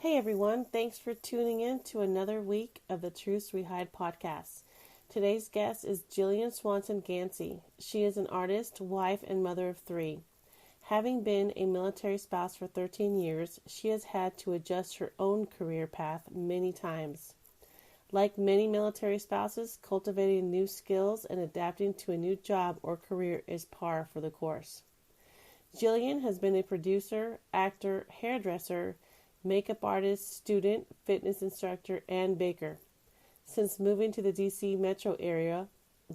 Hey everyone, thanks for tuning in to another week of the Truths We Hide podcast. Today's guest is Jillian Swanson Ganci. She is an artist, wife, and mother of three. Having been a military spouse for 13 years, she has had to adjust her own career path many times. Like many military spouses, cultivating new skills and adapting to a new job or career is par for the course. Jillian has been a producer, actor, hairdresser, makeup artist, student, fitness instructor, and baker. Since moving to the DC metro area,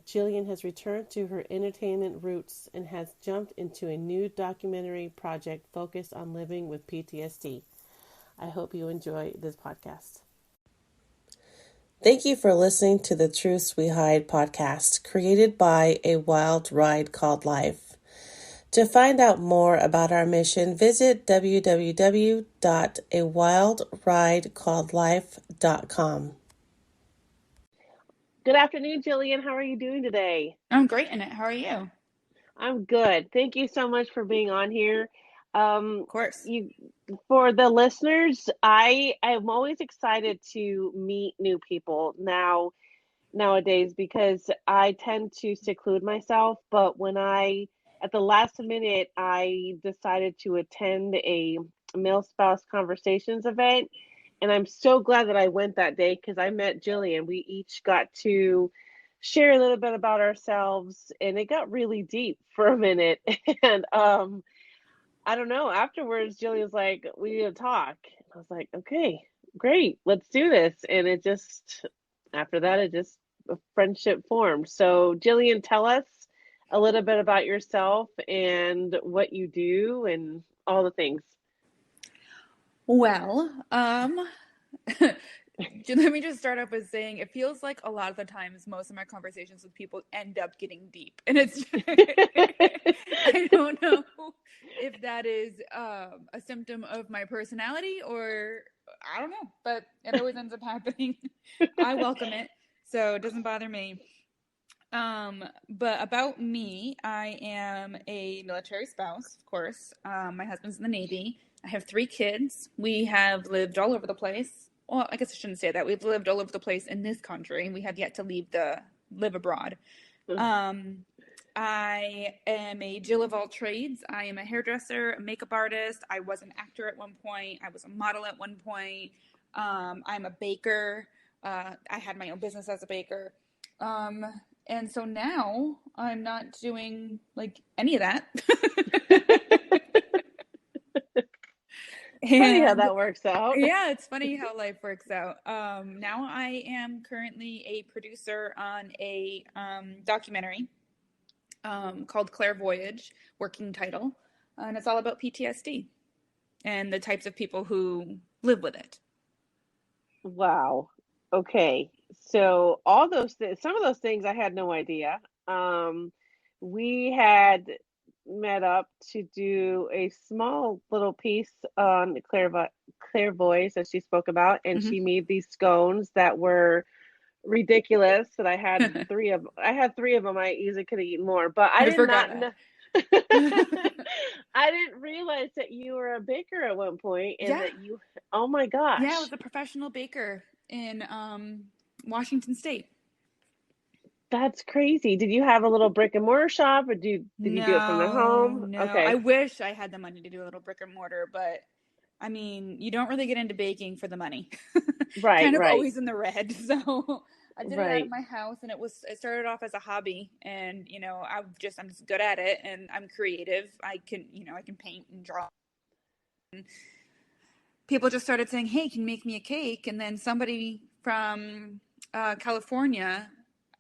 Jillian has returned to her entertainment roots and has jumped into a new documentary project focused on living with PTSD. I hope you enjoy this podcast. Thank you for listening to the Truths We Hide podcast, created by A Wild Ride Called Life. To find out more about our mission, visit www.awildridecalledlife.com. Good afternoon, Jillian. How are you doing today? I'm great, Annette. How are you? I'm good. Thank you so much for being on here. Of course. For the listeners, I'm always excited to meet new people nowadays because I tend to seclude myself, but at the last minute, I decided to attend a Male Spouse Conversations event. And I'm so glad that I went that day because I met Jillian. We each got to share a little bit about ourselves, and it got really deep for a minute. And I don't know, afterwards, Jillian's like, we need to talk. And I was like, okay, great, let's do this. And after that, a friendship formed. So, Jillian, tell us a little bit about yourself and what you do and all the things. Well, let me just start off with saying it feels like a lot of the times most of my conversations with people end up getting deep. And it's I don't know if that is a symptom of my personality or I don't know, but it always ends up happening. I welcome it, so it doesn't bother me. But about me, I am a military spouse, of course. My husband's in the Navy. I have 3 kids. We have lived all over the place. Well, I guess I shouldn't say that. We've lived all over the place in this country, and we have yet to live abroad. I am a Jill of all trades. I am a hairdresser, a makeup artist. I was an actor at one point. I was a model at one point. I'm a baker. I had my own business as a baker. And so now I'm not doing like any of that. Funny how that works out. Yeah, it's funny how life works out. Now I am currently a producer on a documentary called Claire Voyage, working title, and it's all about PTSD and the types of people who live with it. Wow. Okay. So some of those things I had no idea. We had met up to do a small little piece on Claire Voice that she spoke about, and she made these scones that were ridiculous. That I had 3 of. I had 3 of them. I easily could have eaten more, but I did not know. I didn't realize that you were a baker at one point, and that you. Oh my gosh! Yeah, I was a professional baker in Washington State. That's crazy. Did you have a little brick and mortar shop, or did you do it from the home? No. Okay. I wish I had the money to do a little brick and mortar, but I mean, you don't really get into baking for the money. Right, kind of right. always in the red. So I did it out Right. of my house, and it started off as a hobby, and I'm just good at it, and I'm creative. I can paint and draw. And people just started saying, "Hey, can you make me a cake?" And then somebody from California,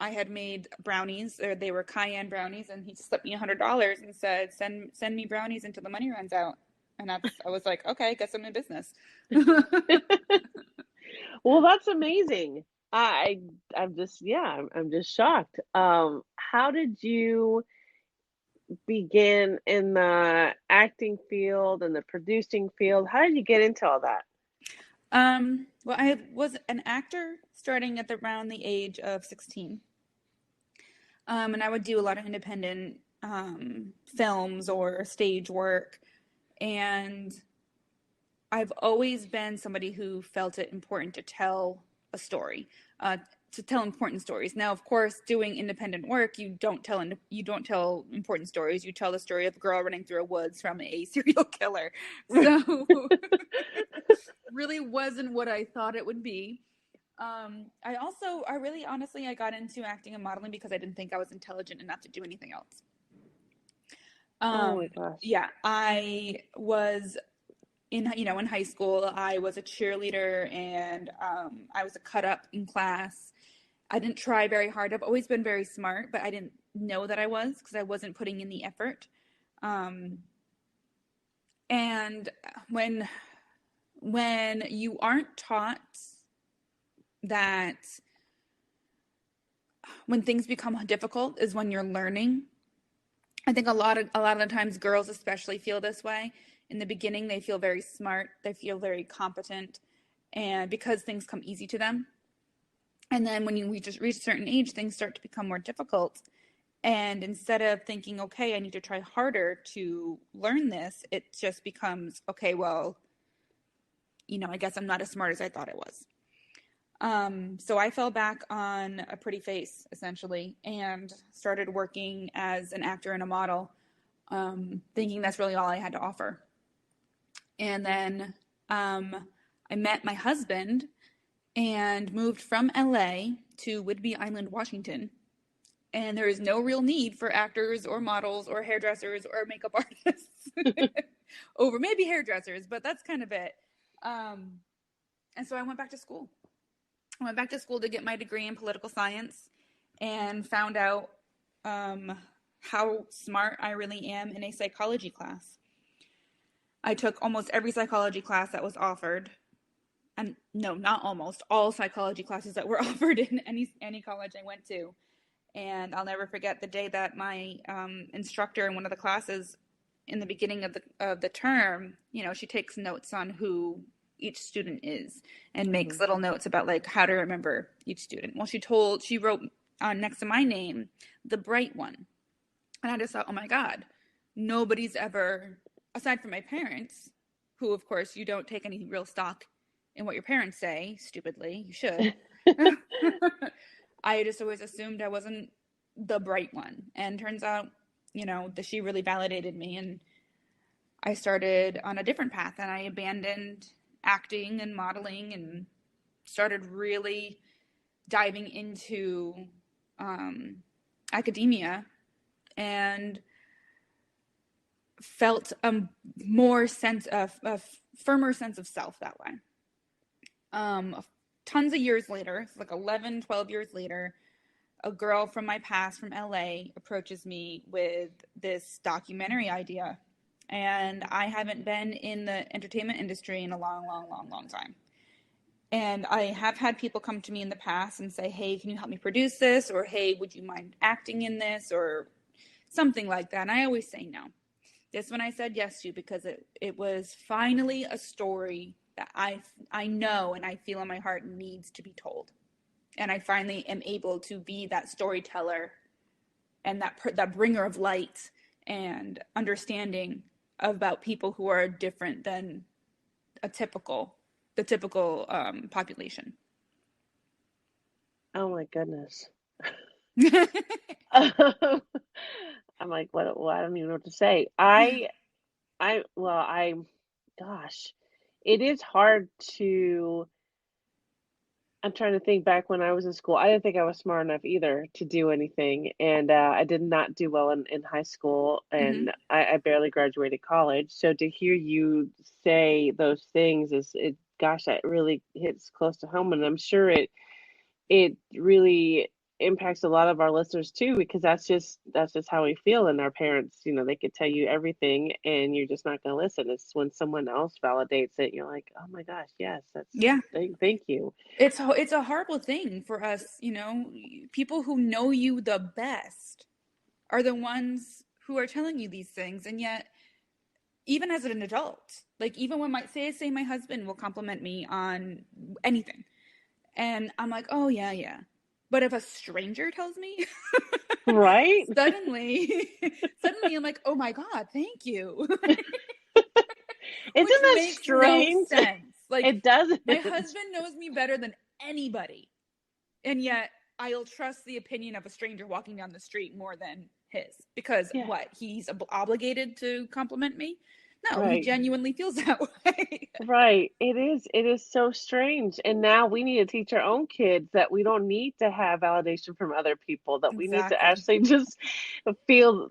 I had made brownies, or they were cayenne brownies, and he slipped me $100 and said, "Send me brownies until the money runs out." And I was like, "Okay, guess I'm in business." Well, that's amazing. I'm just shocked. How did you begin in the acting field and the producing field? How did you get into all that? Well, I was an actor starting at around the age of 16. And I would do a lot of independent films or stage work. And I've always been somebody who felt it important to tell a story, to tell important stories. Now, of course, doing independent work, you don't tell important stories. You tell the story of a girl running through a woods from a serial killer. So really wasn't what I thought it would be. I really honestly, I got into acting and modeling because I didn't think I was intelligent enough to do anything else. Oh my gosh. Yeah, I was in high school. I was a cheerleader, and I was a cut up in class. I didn't try very hard. I've always been very smart, but I didn't know that I was, because I wasn't putting in the effort. And when you aren't taught that when things become difficult is when you're learning. I think a lot of the times girls especially feel this way. In the beginning, they feel very smart, they feel very competent, and because things come easy to them. And then when you reach a certain age, things start to become more difficult. And instead of thinking, okay, I need to try harder to learn this, it just becomes, okay, well, I guess I'm not as smart as I thought I was. So I fell back on a pretty face, essentially, and started working as an actor and a model, thinking that's really all I had to offer. And then I met my husband and moved from LA to Whidbey Island, Washington. And there is no real need for actors or models or hairdressers or makeup artists over maybe hairdressers, but that's kind of it. And so I went back to school. I went back to school to get my degree in political science, and found out how smart I really am in a psychology class. I took almost every psychology class that was offered. And no, not almost, all psychology classes that were offered in any college I went to. And I'll never forget the day that my instructor in one of the classes in the beginning of the term, she takes notes on who each student is and makes little notes about like how to remember each student. Well, she wrote next to my name, the bright one. And I just thought, oh my God, nobody's ever, aside from my parents, who of course you don't take any real stock in what your parents say, stupidly, you should. I just always assumed I wasn't the bright one. And turns out, that she really validated me, and I started on a different path, and I abandoned acting and modeling and started really diving into academia, and felt a firmer sense of self that way. Tons of years later, like 11, 12 years later, a girl from my past from LA approaches me with this documentary idea. And I haven't been in the entertainment industry in a long, long, long, long time. And I have had people come to me in the past and say, hey, can you help me produce this? Or, hey, would you mind acting in this? Or something like that. And I always say no. This one I said yes to because it was finally a story that I know and I feel in my heart needs to be told. And I finally am able to be that storyteller and that bringer of light and understanding about people who are different than the typical population. Oh my goodness. I'm like, what? I don't even know what to say. Gosh, it is hard to. I'm trying to think back when I was in school. I didn't think I was smart enough either to do anything, and I did not do well in high school, and I barely graduated college. So to hear you say those things gosh, that really hits close to home, and I'm sure it really impacts a lot of our listeners too, because that's just how we feel. And our parents, they could tell you everything and you're just not going to listen. It's when someone else validates it, you're like, oh my gosh, yes, thank you. It's a horrible thing for us, people who know you the best are the ones who are telling you these things. And yet, even as an adult, like even when say my husband will compliment me on anything, and I'm like, oh yeah. But if a stranger tells me, right? suddenly I'm like, oh my God, thank you. which that makes no strange? sense. Like, It doesn't. my husband knows me better than anybody, and yet I'll trust the opinion of a stranger walking down the street more than his, because Yeah. what, he's obligated to compliment me? No, he Right. genuinely feels that way. Right. It is so strange. And now we need to teach our own kids that we don't need to have validation from other people, that we need to Exactly. actually just feel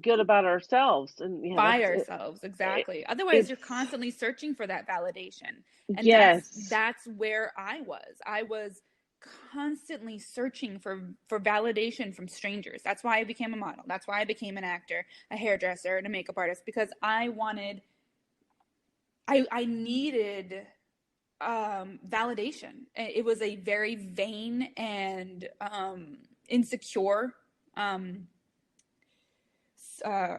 good about ourselves. And yeah, By ourselves, exactly. Otherwise, you're it's constantly searching for that validation. And yes. that's where I was constantly searching for validation from strangers. That's why I became a model. That's why I became an actor, a hairdresser, and a makeup artist, because I needed validation. It was a very vain and insecure uh,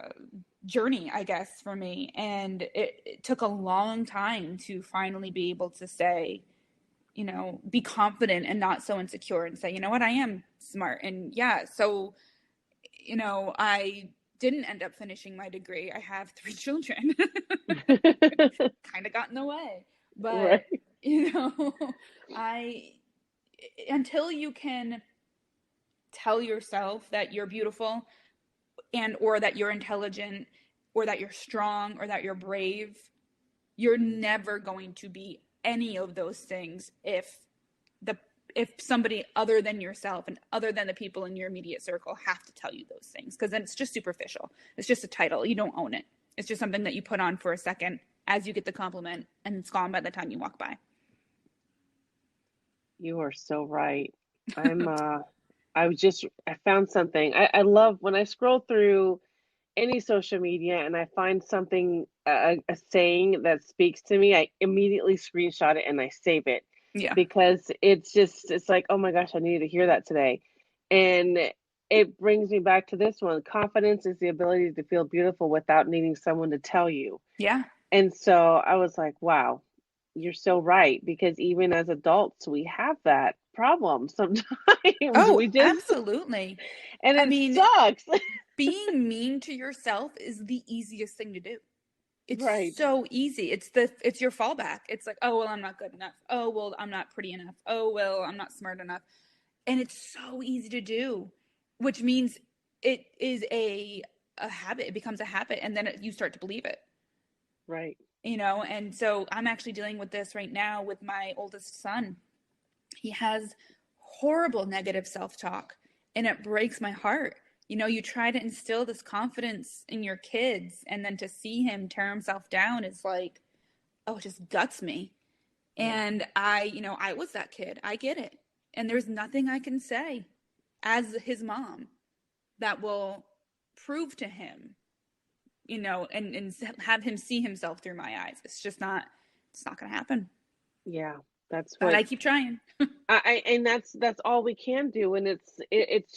journey, I guess, for me. And it took a long time to finally be able to say, be confident and not so insecure, and say, you know what, I am smart. And yeah, so, I didn't end up finishing my degree. I have 3 children. Kind of got in the way. But, Right. I, until you can tell yourself that you're beautiful, and or that you're intelligent, or that you're strong, or that you're brave, you're never going to be any of those things if somebody other than yourself and other than the people in your immediate circle have to tell you those things, because then it's just superficial. It's just a title. You don't own it. It's just something that you put on for a second as you get the compliment, and it's gone by the time you walk by. You are so right. I found something. I love when I scroll through any social media and I find something, a saying that speaks to me, I immediately screenshot it and I save it, Yeah. because it's like, oh my gosh, I needed to hear that today. And it brings me back to this one. Confidence is the ability to feel beautiful without needing someone to tell you. Yeah. And so I was like, wow, you're so right, because even as adults, we have that problem sometimes. Oh, We just, absolutely. and I it mean, sucks. being mean to yourself is the easiest thing to do. It's Right. so easy. It's your fallback. It's like, oh well, I'm not good enough. Oh well, I'm not pretty enough. Oh well, I'm not smart enough. And it's so easy to do, which means it is a habit. It becomes a habit, and then you start to believe it. Right. And so I'm actually dealing with this right now with my oldest son. He has horrible negative self-talk, and it breaks my heart. You try to instill this confidence in your kids, and then to see him tear himself down is like, oh, it just guts me. Yeah. And I was that kid. I get it. And there's nothing I can say as his mom that will prove to him, and have him see himself through my eyes. It's not going to happen. Yeah. That's But what I keep trying. and that's all we can do. And it's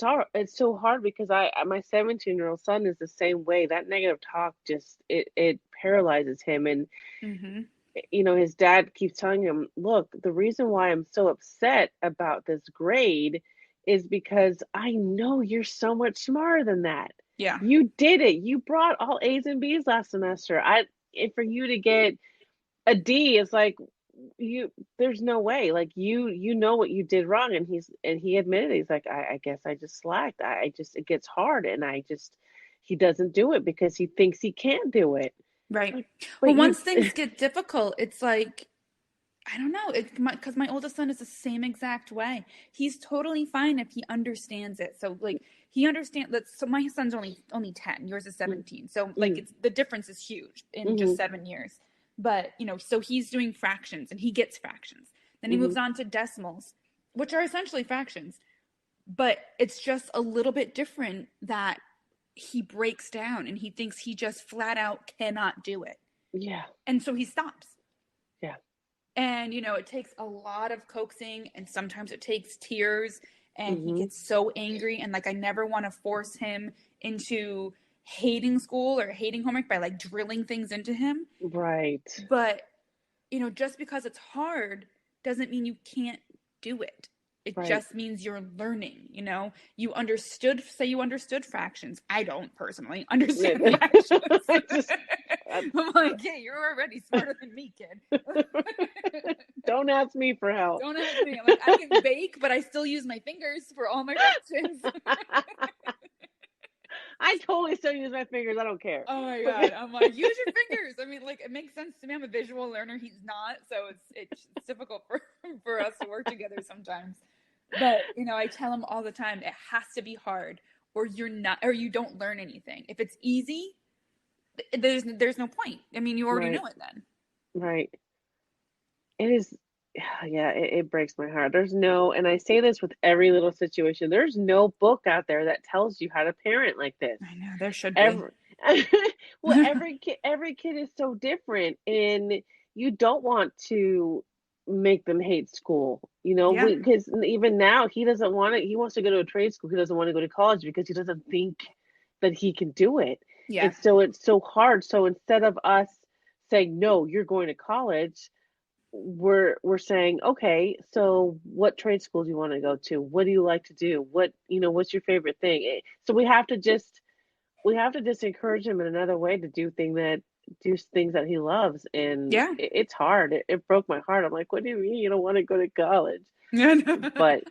so hard, because my 17-year-old son is the same way. That negative talk just it paralyzes him. And Mm-hmm. his dad keeps telling him, look, the reason why I'm so upset about this grade is because I know you're so much smarter than that. Yeah. You did it. You brought all A's and B's last semester. And for you to get a D is like, there's no way. Like, you know what you did wrong. And he admitted it. He's like, I guess I just slacked. I just, it gets hard, and he doesn't do it because he thinks he can't do it. Right. Like, Well, but you once things get difficult, it's like, I don't know, because my oldest son is the same exact way. He's totally fine if he understands it. So like he understands that. So my son's only 10, yours is 17. So like the difference is huge in just 7 years. But so he's doing fractions, and he gets fractions. Then he moves on to decimals, which are essentially fractions. But it's just a little bit different that he breaks down and he thinks he just flat out cannot do it. Yeah. And so he stops. Yeah. And, it takes a lot of coaxing, and sometimes it takes tears, and he gets so angry. And like, I never want to force him into hating school or hating homework by like drilling things into him. Right. But, just because it's hard doesn't mean you can't do it. It Right. just means you're learning, say you understood fractions. I don't personally understand fractions. I just, I'm like, hey, you're already smarter than me, kid. don't ask me for help. Don't ask me. I'm like, I can bake, but I still use my fingers for all my fractions. I totally still use my fingers. I don't care. Oh my God. I'm like, use your fingers. I mean, like, it makes sense to me. I'm a visual learner. He's not. So it's difficult for us to work together sometimes. But, I tell him all the time, it has to be hard or you don't learn anything. If it's easy, there's no point. I mean, you already Right. know it then. Right. It is, yeah, it breaks my heart. And I say this with every little situation, there's no book out there that tells you how to parent like this. I know, there should be. Every, well, every kid is so different, and you don't want to make them hate school, Yeah. because even now he doesn't want it. He wants to go to a trade school. He doesn't want to go to college because he doesn't think that he can do it. Yeah. And so it's so hard. So instead of us saying, no, you're going to college, we're saying, okay, so what trade school do you want to go to? What do you like to do? What's your favorite thing? So we have to just encourage him in another way to do things that he loves. And Yeah. it's hard. It broke my heart. I'm like, what do you mean you don't want to go to college? Yeah. But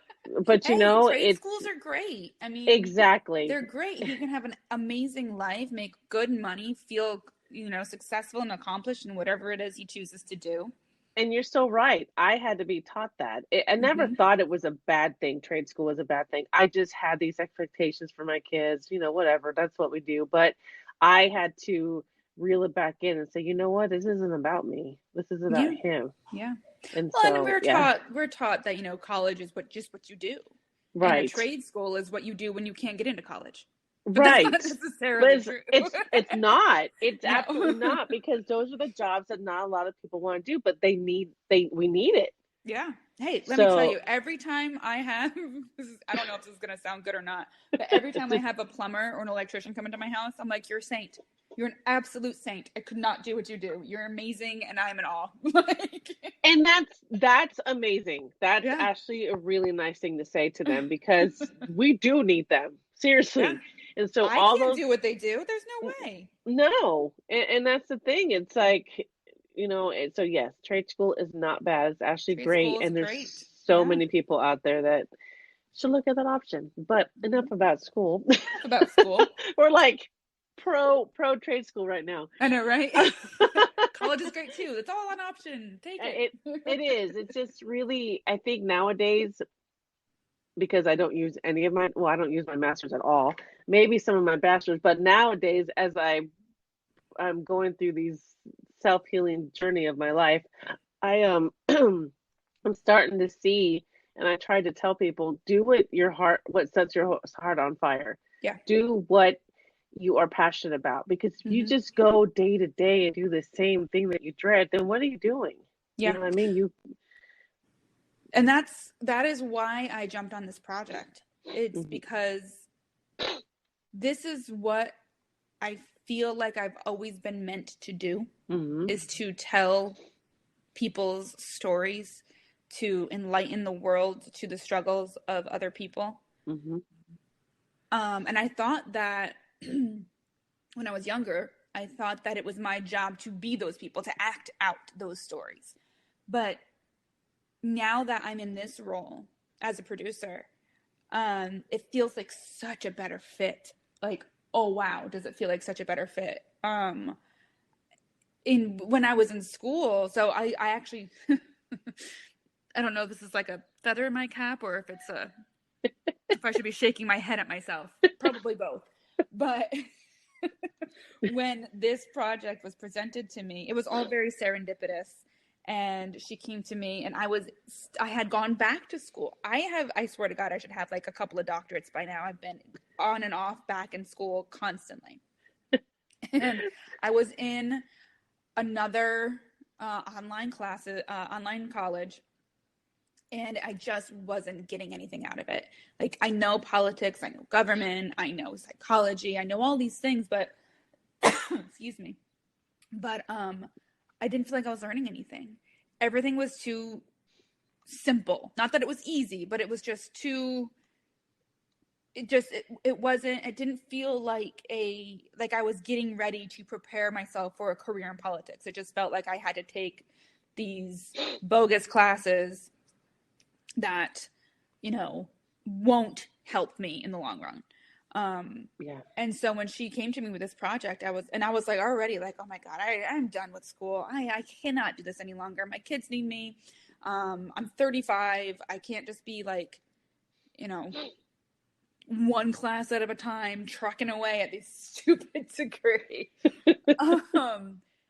trade schools are great. I mean, exactly, they're great. He can have an amazing life, make good money, feel, successful and accomplished in whatever it is he chooses to do. And you're so right. I had to be taught that. I never thought it was a bad thing. Trade school was a bad thing. I just had these expectations for my kids, whatever. That's what we do. But I had to reel it back in and say, you know what? This isn't about me. This is about him. Yeah. And well, so, and we're taught that, college is just what you do. Right. And a trade school is what you do when you can't get into college. But right. That's not necessarily true. It's not. It's absolutely not, because those are the jobs that not a lot of people want to do, but we need it. Yeah. Hey, let me tell you, every time I have, I don't know if this is going to sound good or not, but every time I have a plumber or an electrician come into my house, I'm like, you're a saint. You're an absolute saint. I could not do what you do. You're amazing, and I'm in awe. And that's amazing. That's actually a really nice thing to say to them, because we do need them. Seriously. Yeah. And so I can't do what they do. There's no way. No. And that's the thing. It's like, so yes, trade school is not bad. It's actually great. And there's so many people out there that should look at that option. But enough about school. About school. We're like pro trade school right now. I know, right? College is great too. It's all an option. Take it. It is. It's just really, I think nowadays, because I don't use I don't use my master's at all. Maybe some of my bachelor's, but nowadays, as I'm going through these self-healing journey of my life, I'm starting to see, and I try to tell people, do what sets your heart on fire. Yeah. Do what you are passionate about, because if you just go day to day and do the same thing that you dread, then what are you doing? Yeah. You know what I mean? And that is why I jumped on this project. It's because this is what I feel like I've always been meant to do, is to tell people's stories, to enlighten the world to the struggles of other people. And I thought that when I was younger, I thought that it was my job to be those people, to act out those stories. But now that I'm in this role as a producer, it feels like such a better fit. Like, oh wow, does it feel like such a better fit? When I was in school, so I actually, I don't know if this is like a feather in my cap or if it's if I should be shaking my head at myself. Probably both. But when this project was presented to me, it was all very serendipitous. And she came to me, and I had gone back to school. I swear to God, I should have like a couple of doctorates by now. I've been on and off back in school constantly. And I was in another online college, and I just wasn't getting anything out of it. Like, I know politics, I know government, I know psychology, I know all these things, but excuse me. But I didn't feel like I was learning anything. Everything was too simple. Not that it was easy, but it was just too, it didn't feel like I was getting ready to prepare myself for a career in politics. It just felt like I had to take these bogus classes that, won't help me in the long run. And so when she came to me with this project, I was like already like, oh my God, I'm done with school. I cannot do this any longer. My kids need me. I'm 35. I can't just be like, one class at a time, trucking away at this stupid degree.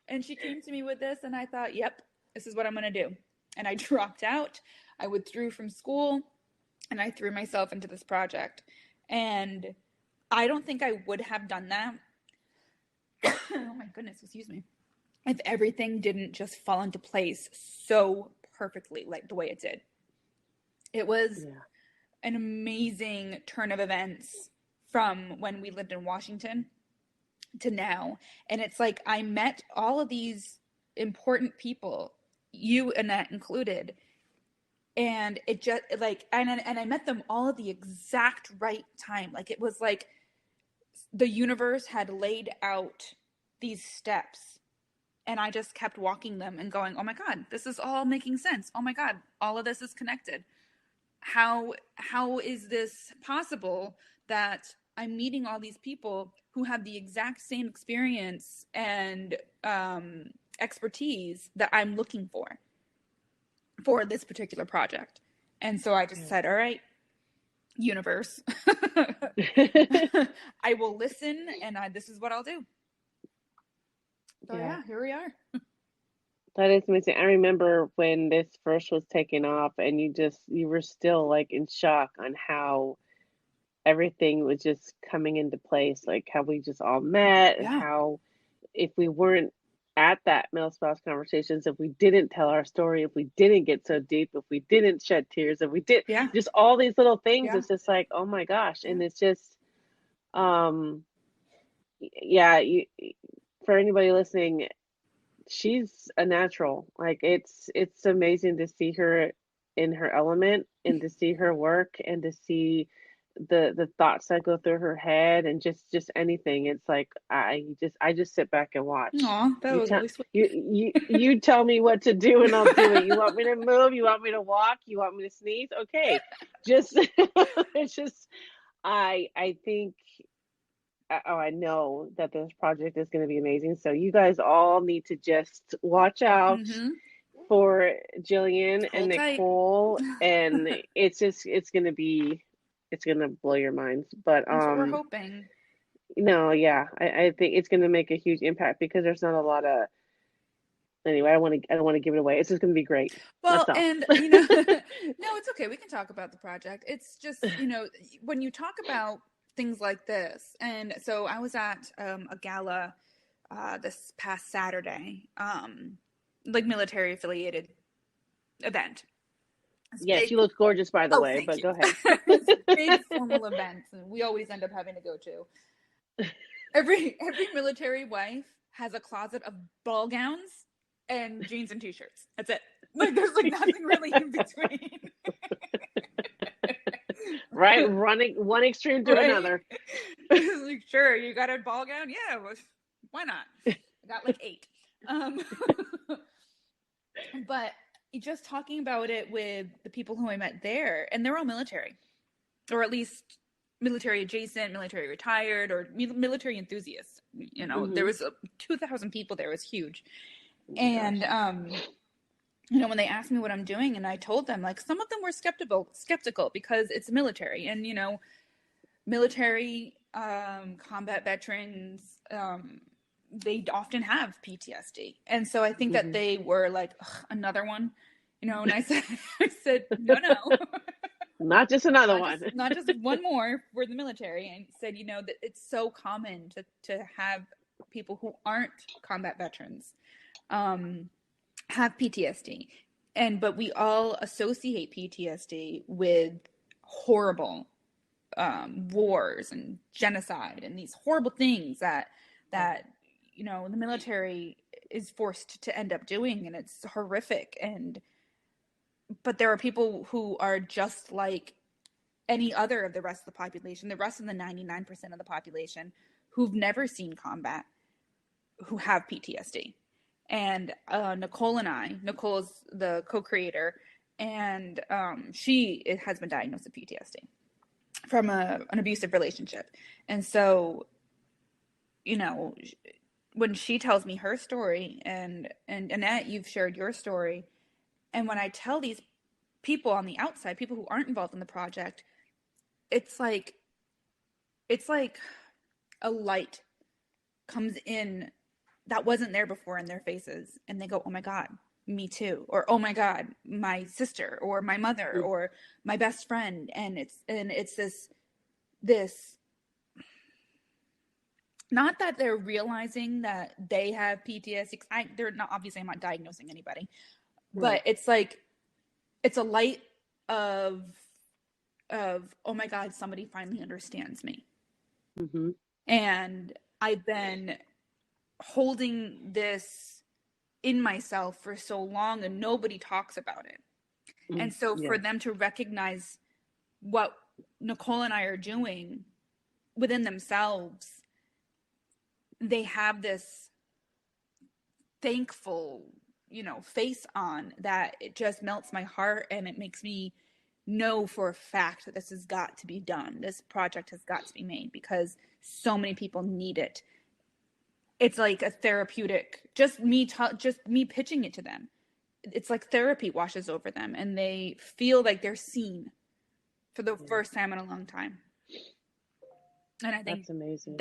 And she came to me with this, and I thought, yep, this is what I'm going to do. And I dropped out. I withdrew from school, and I threw myself into this project. And I don't think I would have done that. Oh my goodness, excuse me. If everything didn't just fall into place so perfectly like the way it did. It was an amazing turn of events from when we lived in Washington to now. And it's like I met all of these important people, you, Annette, included. And it just like, and I met them all at the exact right time. Like it was like the universe had laid out these steps, and I just kept walking them and going, oh my God, this is all making sense. Oh my God, all of this is connected. How is this possible that I'm meeting all these people who have the exact same experience and expertise that I'm looking for this particular project? And so I just said, all right, universe, I will listen, and this is what I'll do. So yeah, here we are. That is amazing. I remember when this first was taken off, and you were still like in shock on how everything was just coming into place, like how we just all met, and how if we weren't at that male spouse conversations, if we didn't tell our story, if we didn't get so deep, if we didn't shed tears, if we did just all these little things, it's just like, oh my gosh. And it's just, for anybody listening, she's a natural. Like it's amazing to see her in her element, and to see her work, and to see the thoughts that go through her head, and just anything. It's like I just sit back and watch. Aw, that was really sweet. You tell me what to do, and I'll do it. You want me to move? You want me to walk? You want me to sneeze? Okay, just it's just I think. I know that this project is going to be amazing. So you guys all need to just watch out for Jillian and Nicole, and it's going to blow your minds. But that's what we're hoping. I think it's going to make a huge impact, because there's not a lot of. Anyway, I don't want to give it away. It's just going to be great. Well, and no, it's okay. We can talk about the project. It's just when you talk about things like this. And so I was at a gala this past Saturday, like military affiliated event. Yes, you look gorgeous, by the way, but go ahead. Big formal events, and we always end up having to go to. Every military wife has a closet of ball gowns and jeans and t-shirts. That's it. Like there's like nothing really in between. Right, running one extreme to another. Like, sure, you got a ball gown? Yeah, why not? I got like 8. But just talking about it with the people who I met there, and they're all military, or at least military adjacent, military retired, or military enthusiasts. There was 2,000 people there. It was huge. And when they asked me what I'm doing, and I told them, like, some of them were skeptical because it's military, and military combat veterans, they often have PTSD, and so I think that they were like, another one, and I said no, not just another one, not just one more for the military, and said that it's so common to have people who aren't combat veterans have PTSD, but we all associate PTSD with horrible wars and genocide and these horrible things that the military is forced to end up doing, and it's horrific. And but there are people who are just like any other of the rest of the population, the rest of the 99% of the population who've never seen combat, who have PTSD. And Nicole is the co-creator, and she has been diagnosed with PTSD from an abusive relationship. And so, when she tells me her story, and Annette, you've shared your story, and when I tell these people on the outside, people who aren't involved in the project, it's like a light comes in that wasn't there before in their faces, and they go, oh my God, me too. Or, oh my God, my sister or my mother or my best friend. And it's this, not that they're realizing that they have PTSD. They're not, obviously I'm not diagnosing anybody, but it's like, it's a light of, oh my God, somebody finally understands me. Mm-hmm. And I've been holding this in myself for so long, and nobody talks about it. And so for them to recognize what Nicole and I are doing within themselves, they have this thankful, face on that it just melts my heart, and it makes me know for a fact that this has got to be done. This project has got to be made because so many people need it. It's like a therapeutic, just me pitching it to them. It's like therapy washes over them, and they feel like they're seen for the first time in a long time. And I think that's amazing.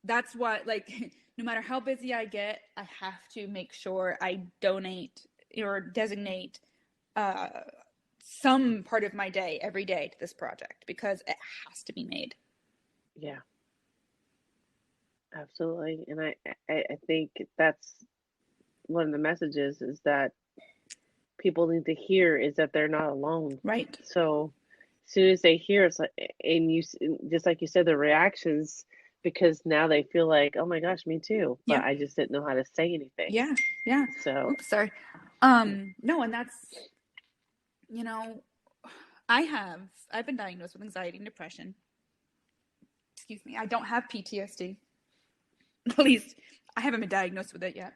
That's what, like, no matter how busy I get, I have to make sure I donate or designate some part of my day every day to this project, because it has to be made. Yeah. Absolutely. And I think that's one of the messages, is that people need to hear, is that they're not alone. Right. So as soon as they hear, it's like, and you, just like you said, the reactions, because now they feel like, oh my gosh, me too. But I just didn't know how to say anything. Yeah. Yeah. So, oops, sorry. No, and that's, I've been diagnosed with anxiety and depression. Excuse me. I don't have PTSD. At least I haven't been diagnosed with it yet.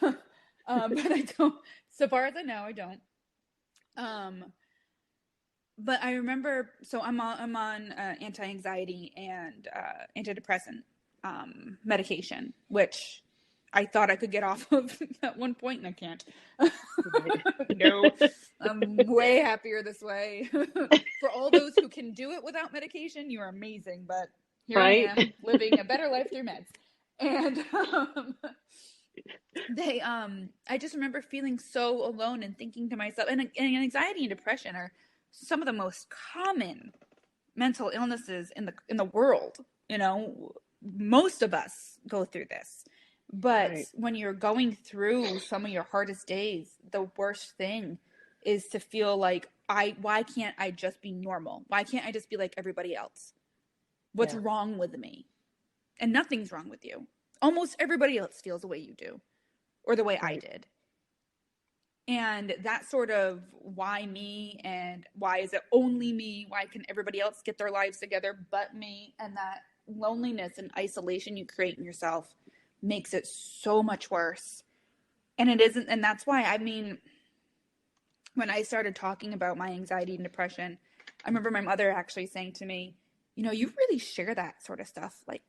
But I don't, so far as I know, I don't. But I remember, so I'm on anti-anxiety and antidepressant medication, which I thought I could get off of at one point, and I can't. No, I'm way happier this way. For all those who can do it without medication, you are amazing. But here I am, living a better life through meds. And I just remember feeling so alone and thinking to myself, and anxiety and depression are some of the most common mental illnesses in the world. Most of us go through this. But when you're going through some of your hardest days, the worst thing is to feel like, why can't I just be normal? Why can't I just be like everybody else? What's wrong with me? And nothing's wrong with you. Almost everybody else feels the way you do, or the way I did. And that sort of, why me, and why is it only me? Why can everybody else get their lives together but me? And that loneliness and isolation you create in yourself makes it so much worse. And it isn't, and that's why, when I started talking about my anxiety and depression, I remember my mother actually saying to me, you really share that sort of stuff like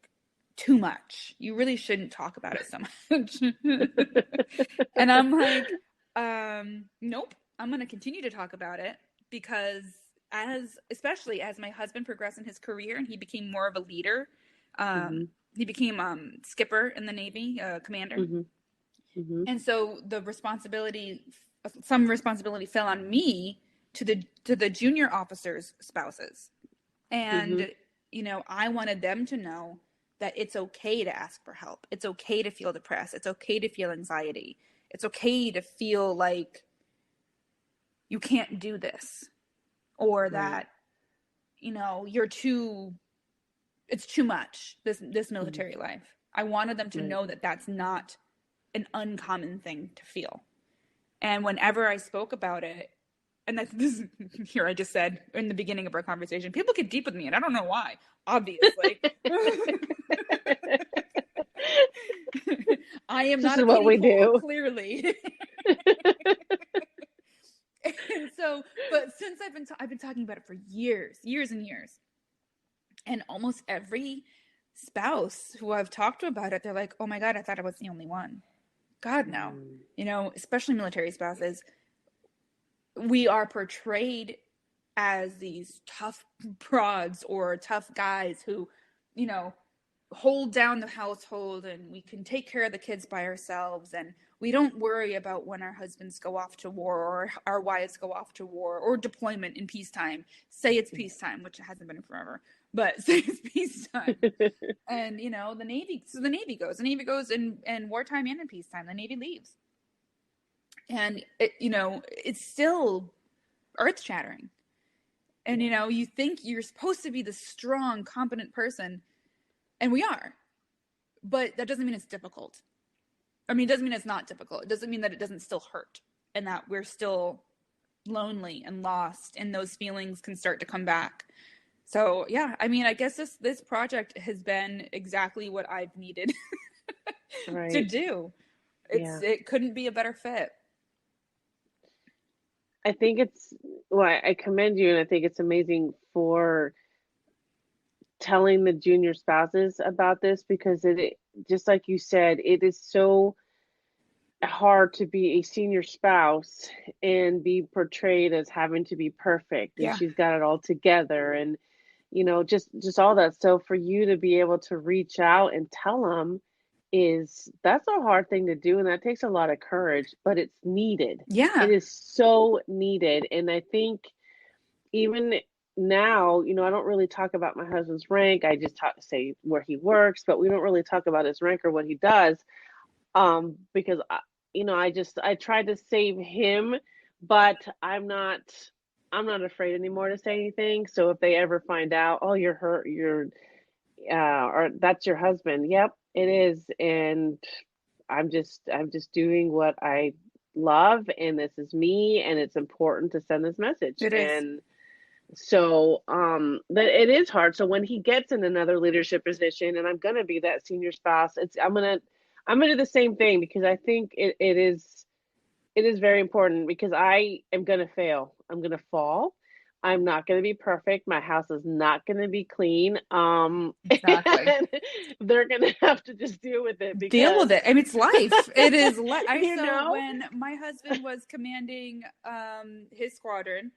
too much. You really shouldn't talk about it so much. And I'm like, nope, I'm going to continue to talk about it, because especially as my husband progressed in his career and he became more of a leader, he became skipper in the Navy, commander. And so some responsibility fell on me to the junior officers' spouses. And, I wanted them to know that it's okay to ask for help. It's okay to feel depressed. It's okay to feel anxiety. It's okay to feel like you can't do this, or that, it's too much, this military life. I wanted them to know that that's not an uncommon thing to feel. And whenever I spoke about it, and this here I just said in the beginning of our conversation, people get deep with me, and I don't know why, obviously. I am This not is a what kiddie we pool, do. clearly. And so, but since I've been talking about it for years and years, and almost every spouse who I've talked to about it, they're like, "Oh my God, I thought I was the only one." God, no. You know, especially military spouses, we are portrayed as these tough broads or tough guys who, you know, hold down the household, and we can take care of the kids by ourselves, and we don't worry about when our husbands go off to war or our wives go off to war or deployment in peacetime. Say it's peacetime, which it hasn't been forever, but say it's peacetime. And you know, the Navy goes in wartime and in peacetime. The Navy leaves, and it, you know, it's still earth shattering. And you know, you think you're supposed to be the strong, competent person, and we are, but that doesn't mean it's difficult. I mean, it doesn't mean it's not difficult. It doesn't mean that it doesn't still hurt, and that we're still lonely and lost, and those feelings can start to come back. So yeah, I mean, I guess this project has been exactly what I've needed to do. It couldn't be a better fit. I think I commend you, and I think it's amazing for telling the junior spouses about this, because it, just like you said, it is so hard to be a senior spouse and be portrayed as having to be perfect, and she's got it all together, and you know, just all that. So for you to be able to reach out and tell them, that's a hard thing to do, and that takes a lot of courage, but it's needed. It is so needed. And I think even now, you know, I don't really talk about my husband's rank. I just say where he works, but we don't really talk about his rank or what he does, because you know, I tried to save him, but I'm not afraid anymore to say anything. So if they ever find out, oh, or that's your husband, yep, it is, and I'm just doing what I love, and this is me, and it's important to send this message. It is. And so that it is hard. So when he gets in another leadership position, and I'm gonna be that senior spouse, I'm gonna do the same thing, because I think it is very important, because I am gonna fail. I'm gonna fall. I'm not going to be perfect. My house is not going to be clean. Exactly. And they're going to have to just deal with it. Deal with it. I mean, it's life. It is life. know? When my husband was commanding his squadron,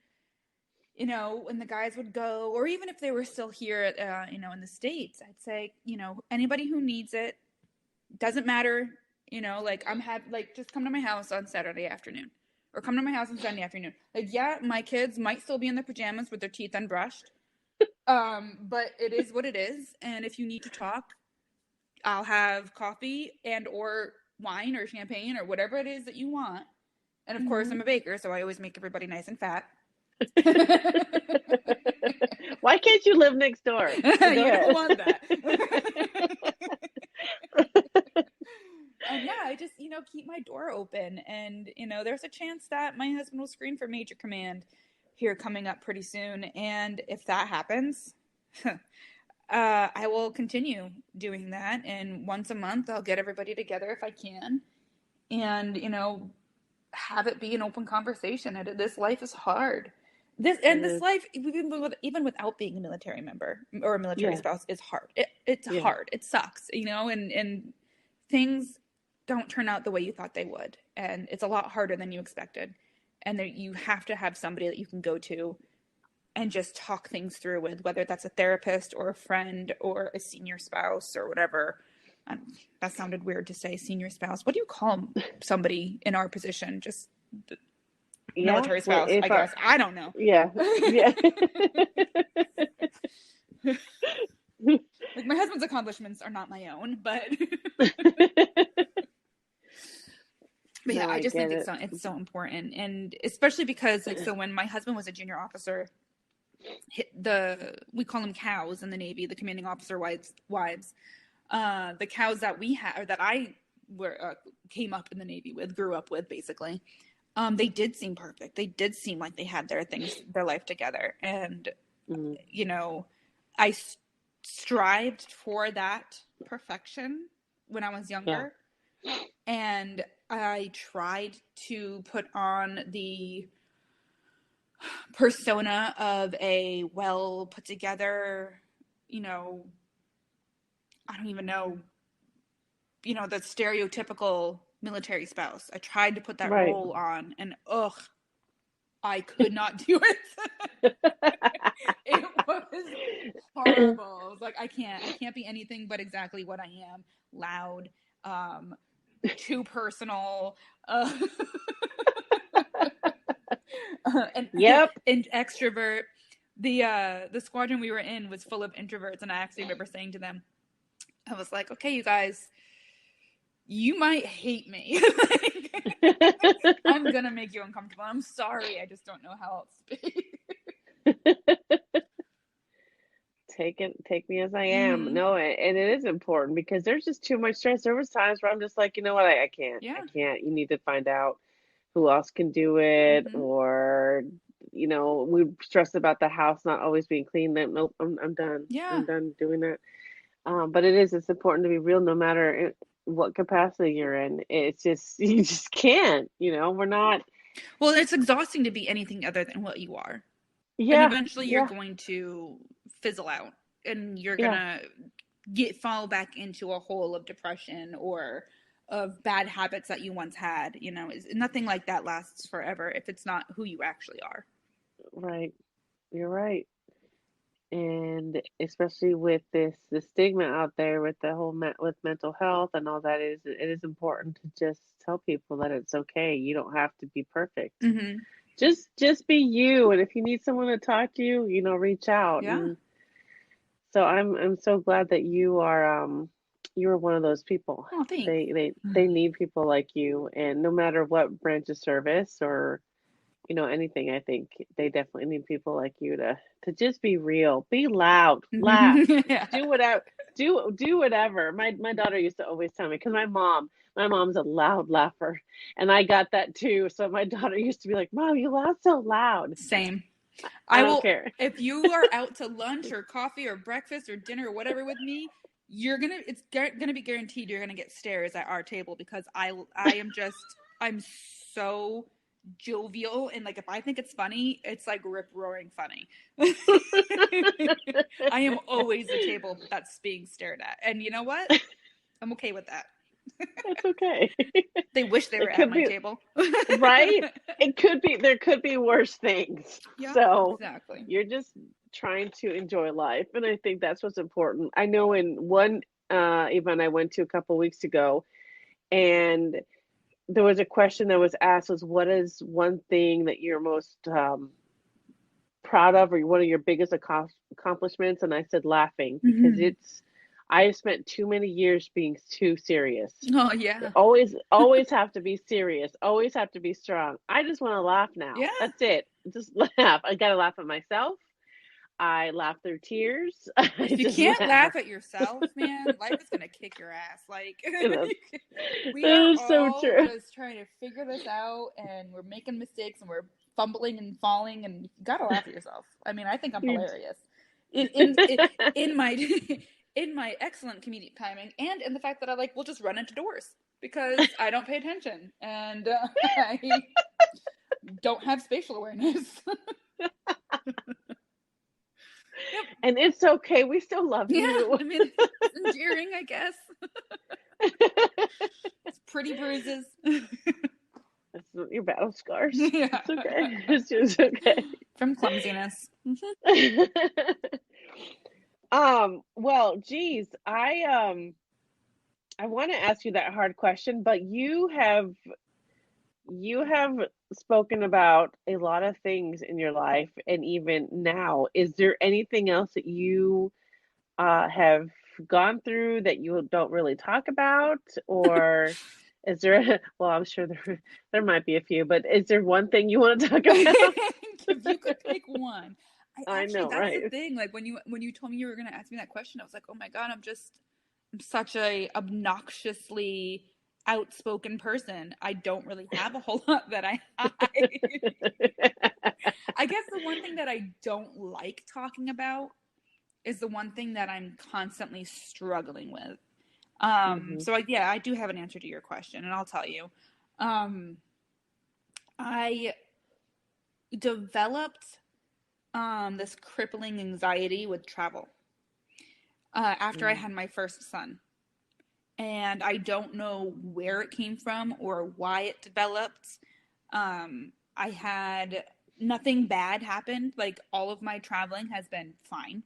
you know, when the guys would go, or even if they were still here, you know, in the States, I'd say, you know, anybody who needs it, doesn't matter, you know, like just come to my house on Saturday afternoon. Or come to my house on Sunday afternoon. Like, yeah, my kids might still be in their pajamas with their teeth unbrushed. But it is what it is. And if you need to talk, I'll have coffee and or wine or champagne or whatever it is that you want. And of course, I'm a baker, so I always make everybody nice and fat. Why can't you live next door? You don't want that. And yeah, I just, you know, keep my door open. And, you know, there's a chance that my husband will screen for Major Command here coming up pretty soon. And if that happens, I will continue doing that. And once a month, I'll get everybody together if I can. And, you know, have it be an open conversation. This life is hard. This life, even without being a military member or a military spouse, is hard. It's hard. It sucks, you know, and things don't turn out the way you thought they would. And it's a lot harder than you expected. And you have to have somebody that you can go to and just talk things through with, whether that's a therapist or a friend or a senior spouse or whatever. That sounded weird to say, senior spouse. What do you call somebody in our position? Just military spouse, I guess. I don't know. Yeah. Like, my husband's accomplishments are not my own, but but yeah, I just think it's so important. And especially because, like, so when my husband was a junior officer, we call them cows in the Navy, the commanding officer wives, the cows that we had, or that I came up in the Navy with, grew up with, basically, They did seem perfect. They did seem like they had their life together. And, Mm, you know, I strived for that perfection when I was yeah. younger. And I tried to put on the persona of a well put together, you know, I don't even know, the stereotypical military spouse. I tried to put that Right. role on, and ugh, I could not do it. It was horrible. I was like, I can't be anything but exactly what I am. Loud, um, too personal, and, Yep. and extrovert. The squadron we were in was full of introverts, and I actually remember saying to them, I was like, okay, you guys, you might hate me. I'm gonna make you uncomfortable. I'm sorry, I just don't know how else to be. Take me as I am. No, and it is important because there's just too much stress. There was times where I'm just like, you know what, I can't. Yeah. I can't. You need to find out who else can do it, Mm-hmm. or we stress about the house not always being clean. Then nope, I'm done. Yeah. I'm done doing that. But it's important to be real, no matter what capacity you're in. It's just you just can't. We're not. Well, it's exhausting to be anything other than what you are. And Yeah, eventually you're yeah, going to fizzle out, and you're yeah. gonna fall back into a hole of depression or of bad habits that you once had. Nothing like that lasts forever if it's not who you actually are. Right. You're right. And especially with the stigma out there with the whole with mental health and all that, it is important to just tell people that it's okay. You don't have to be perfect. Mm-hmm. Just be you. And if you need someone to talk to you, reach out. Yeah. And so I'm so glad that you're one of those people. Oh, thanks. They need people like you, and no matter what branch of service or anything, I think they definitely need people like you to just be real, be loud, laugh, Yeah. do whatever, do whatever. My daughter used to always tell me, because my mom's a loud laugher, and I got that too. So my daughter used to be like, "Mom, you laugh so loud." Same. I I don't will, care. if you are out to lunch or coffee or breakfast or dinner or whatever with me, it's gonna be guaranteed you're gonna get stares at our table, because I'm so jovial, and like if I think it's funny, it's like rip roaring funny. I am always the table that's being stared at, and you know what? I'm okay with that. That's okay. They wish they were It at could my be table. right. There could be worse things. Yeah, So exactly. you're just trying to enjoy life, and I think that's what's important. I know in one event I went to a couple weeks ago, and there was a question that was asked, was what is one thing that you're most proud of, or one of your biggest accomplishments? And I said laughing, because Mm-hmm. I have spent too many years being too serious. Oh yeah. Always have to be serious, always have to be strong. I just want to laugh now. Yeah. That's it. Just laugh. I gotta laugh at myself. I laugh through tears. I If you just can't laugh. laugh at yourself, man, life is gonna kick your ass. Like That we are is so all true. just trying to figure this out, and we're making mistakes, and we're fumbling and falling, and you gotta laugh at yourself. I mean, I think I'm You- hilarious in my in my excellent comedic timing, and in the fact that I will just run into doors because I don't pay attention, and I don't have spatial awareness. Yep. And it's okay. We still love Yeah, you. I mean, it's endearing, I guess. It's pretty bruises. That's your battle scars. Yeah. It's okay. It's just okay. From clumsiness. Well, geez, I want to ask you that hard question, but you have spoken about a lot of things in your life, and even now, is there anything else that you have gone through that you don't really talk about, or is there? Well, I'm sure there might be a few, but is there one thing you want to talk about? If you could pick one. I know, That's the right? thing. Like when you told me you were gonna ask me that question, I was like, oh my God, I'm such a obnoxiously outspoken person. I don't really have a whole lot that I hide. I guess the one thing that I don't like talking about is the one thing that I'm constantly struggling with. So I do have an answer to your question, and I'll tell you. I developed this crippling anxiety with travel after I had my first son. And I don't know where it came from or why it developed. I had nothing bad happen. Like, all of my traveling has been fine.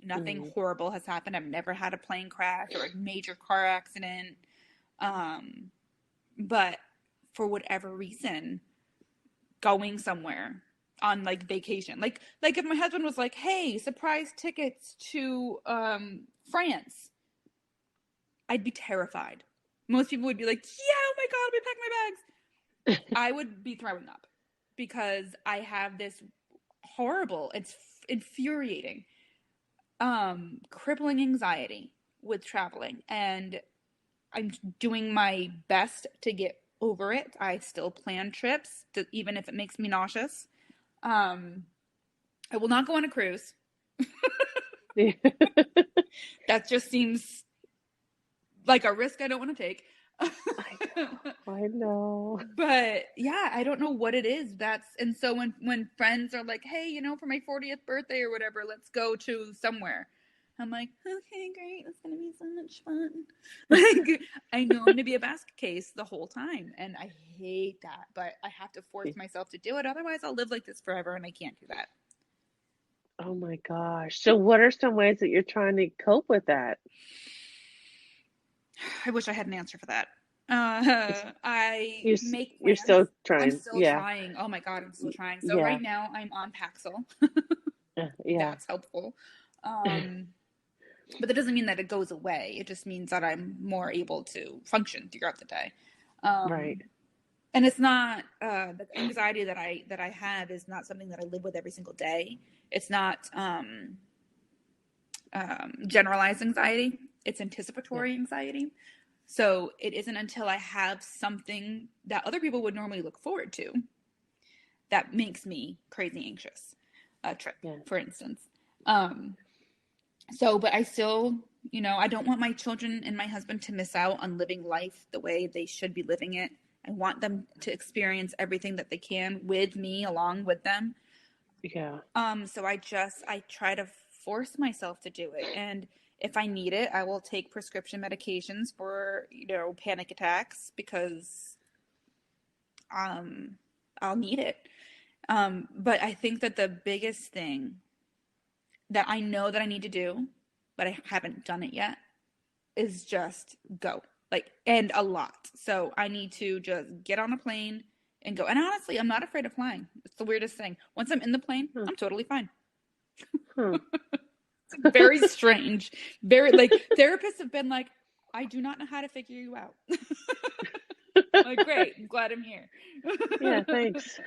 Nothing horrible has happened. I've never had a plane crash or a major car accident. But for whatever reason, going somewhere on like vacation, like if my husband was like, "Hey, surprise tickets to France," I'd be terrified. Most people would be like, "Yeah, oh my God, let me pack my bags." I would be throwing up because I have this horrible, it's infuriating, crippling anxiety with traveling, and I'm doing my best to get over it. I still plan trips, even if it makes me nauseous. I will not go on a cruise. That just seems like a risk I don't want to take. I know. But yeah, I don't know what it is. And so when friends are like, "Hey, for my 40th birthday or whatever, let's go to somewhere." I'm like, "Okay, great. That's going to be so much fun." Like, I know I'm going to be a basket case the whole time, and I hate that, but I have to force myself to do it. Otherwise, I'll live like this forever, and I can't do that. Oh my gosh. So what are some ways that you're trying to cope with that? I wish I had an answer for that. I make You're plans. still I'm trying. still Yeah. trying. Oh my God, I'm still trying. So Yeah. right now I'm on Paxil. Yeah. That's helpful. But that doesn't mean that it goes away. It just means that I'm more able to function throughout the day. Right. And it's not the anxiety that I have is not something that I live with every single day. It's not generalized anxiety. It's anticipatory anxiety. So it isn't until I have something that other people would normally look forward to that makes me crazy anxious. A trip, for instance. But I still, I don't want my children and my husband to miss out on living life the way they should be living it. I want them to experience everything that they can with me, along with them. Yeah. So I try to force myself to do it. And if I need it, I will take prescription medications for, panic attacks because I'll need it. But I think that the biggest thing that I know that I need to do, but I haven't done it yet, is just go. And a lot. So I need to just get on a plane and go. And honestly, I'm not afraid of flying. It's the weirdest thing. Once I'm in the plane, I'm totally fine. It's very strange. Very, therapists have been like, "I do not know how to figure you out." Like, great. I'm glad I'm here. Yeah, thanks.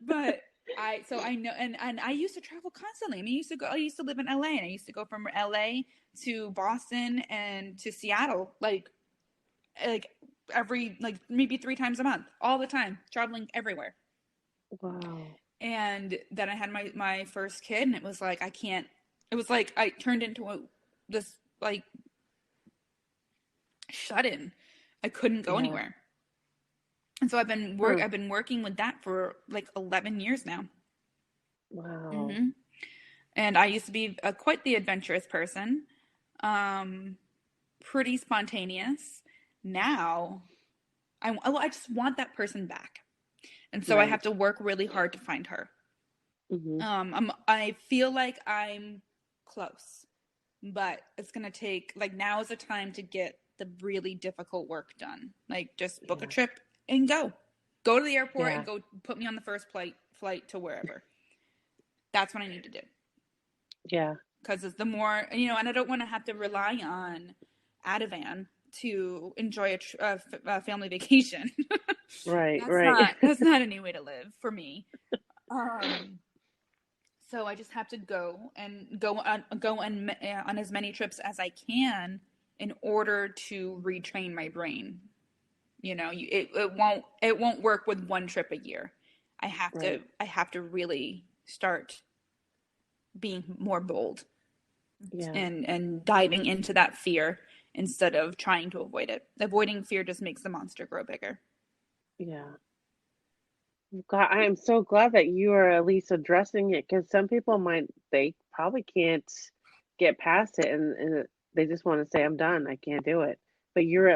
But I know, and I used to travel constantly. I mean, I used to live in LA, and I used to go from LA to Boston and to Seattle, like every, maybe 3 times a month, all the time, traveling everywhere. Wow. And then I had my first kid, and it was like, it was like I turned into this shut in. I couldn't go anywhere. And so I've been working with that for 11 years now. Wow. And I used to be quite the adventurous person, pretty spontaneous. Now, I just want that person back, and so I have to work really hard to find her. I feel like I'm close, but it's gonna take now is the time to get the really difficult work done. Just book a trip and go to the airport and go put me on the first flight to wherever. That's what I need to do. Yeah. Because it's the more, and I don't want to have to rely on Ativan to enjoy a family vacation. Right. That's not any way to live for me. So I just have to go on as many trips as I can in order to retrain my brain. You know, it won't work with one trip a year. I have to really start being more bold and diving into that fear instead of trying to avoid it. Avoiding fear just makes the monster grow bigger. Yeah. God, I am so glad that you are at least addressing it, because some people they probably can't get past it, and they just want to say, I'm done, I can't do it. But you're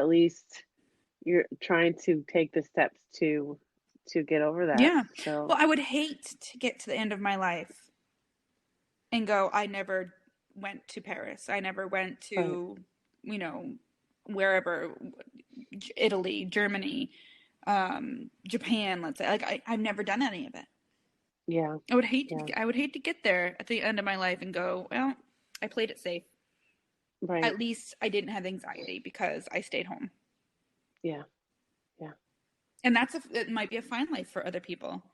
trying to take the steps to get over that. Yeah. So Well, I would hate to get to the end of my life and go, I never went to Paris. I never went right. to, you know, wherever, Italy, Germany, Japan, let's say. Like I've never done any of it. Yeah. Yeah. I would hate to get there at the end of my life and go, well, I played it safe. Right. At least I didn't have anxiety because I stayed home. Yeah. Yeah. And it might be a fine life for other people.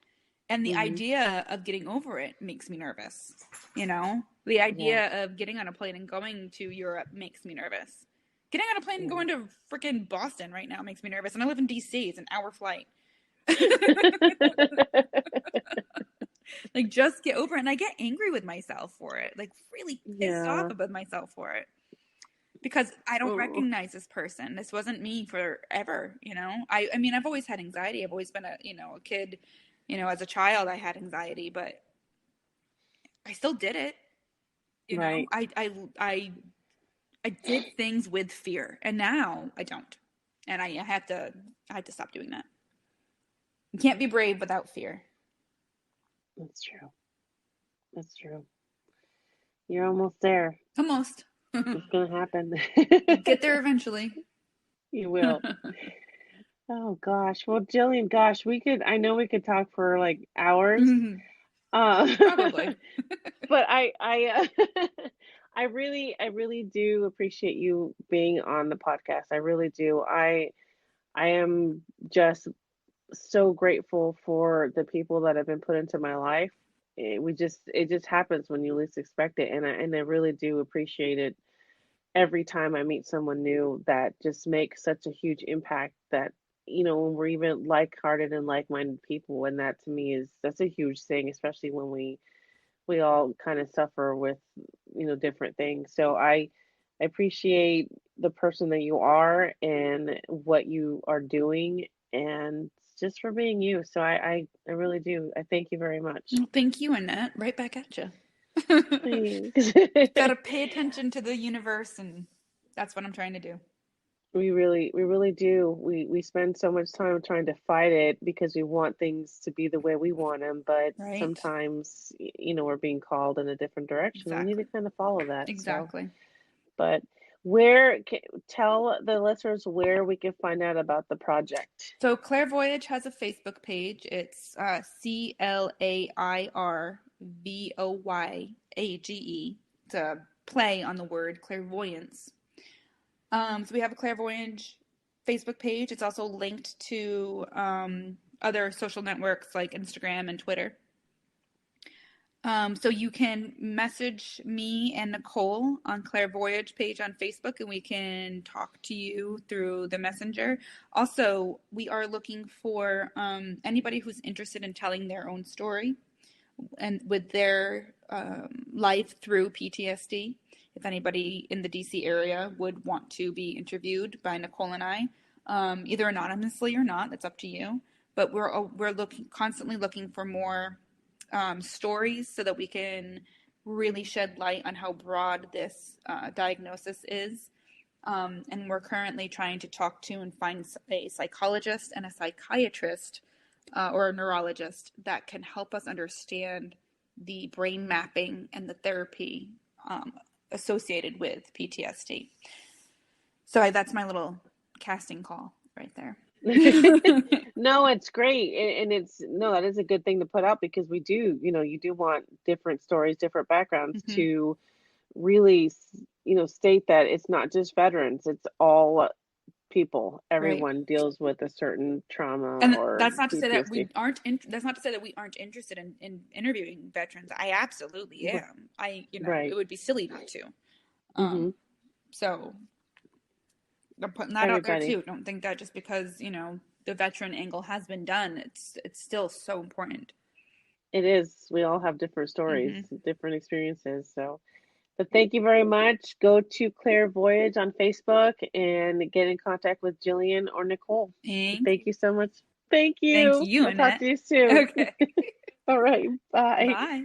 And the idea of getting over it makes me nervous. You know, the idea of getting on a plane and going to Europe makes me nervous. Getting on a plane and going to freaking Boston right now makes me nervous. And I live in DC. It's an hour flight. Like, just get over it. And I get angry with myself for it. Like, really pissed off with myself for it. Because I don't recognize this person. This wasn't me forever, you know? I mean, I've always had anxiety. I've always been a kid, as a child I had anxiety, but I still did it. You know, I did things with fear, and now I don't. And I had to stop doing that. You can't be brave without fear. That's true. That's true. You're almost there. Almost. It's gonna happen. Get there eventually. You will. Oh gosh. Well, Jillian, gosh, I know we could talk for like hours. Probably. But I really do appreciate you being on the podcast. I really do. I am just so grateful for the people that have been put into my life. It just happens when you least expect it, and I really do appreciate it every time I meet someone new that just makes such a huge impact, that when we're even like-hearted and like-minded people, and that to me that's a huge thing, especially when we all kind of suffer with different things. So I appreciate the person that you are and what you are doing, and just for being you. So I really do. I thank you very much. Well, thank you, Annette. Right back at you. Thanks. Gotta pay attention to the universe, and that's what I'm trying to do. We really do. We spend so much time trying to fight it because we want things to be the way we want them, but sometimes, we're being called in a different direction. We need to kind of follow that. Exactly. So, but tell the listeners where we can find out about the project. So Clairvoyage has a Facebook page. It's CLAIRVOYAGE. It's a play on the word clairvoyance. So we have a Clairvoyage Facebook page. It's also linked to other social networks like Instagram and Twitter. So you can message me and Nicole on Clairvoyage page on Facebook, and we can talk to you through the messenger. Also, we are looking for anybody who's interested in telling their own story and with their life through PTSD. If anybody in the DC area would want to be interviewed by Nicole and I, either anonymously or not, that's up to you. But we're constantly looking for more stories so that we can really shed light on how broad this diagnosis is. And we're currently trying to talk to and find a psychologist and a psychiatrist or a neurologist that can help us understand the brain mapping and the therapy associated with PTSD. So that's my little casting call right there. No, it's great. And that is a good thing to put out, because we do, you do want different stories, different backgrounds to really, state that it's not just veterans, it's all people. Everyone deals with a certain trauma. And or that's not to say that PTSD. that's not to say that we aren't interested in interviewing veterans. I absolutely am. It would be silly not to. So I'm putting that out there everybody. too. Don't think that just because, you know, the veteran angle has been done, it's still so important. It is. We all have different stories, Mm-hmm. different experiences. So, but thank you very much. Go to Claire Voyage on Facebook and get in contact with Jillian or Nicole. Thank Thank you so much. Thank Thank you. you, I'll talk Annette. to you soon. Okay. All right. Bye. Bye.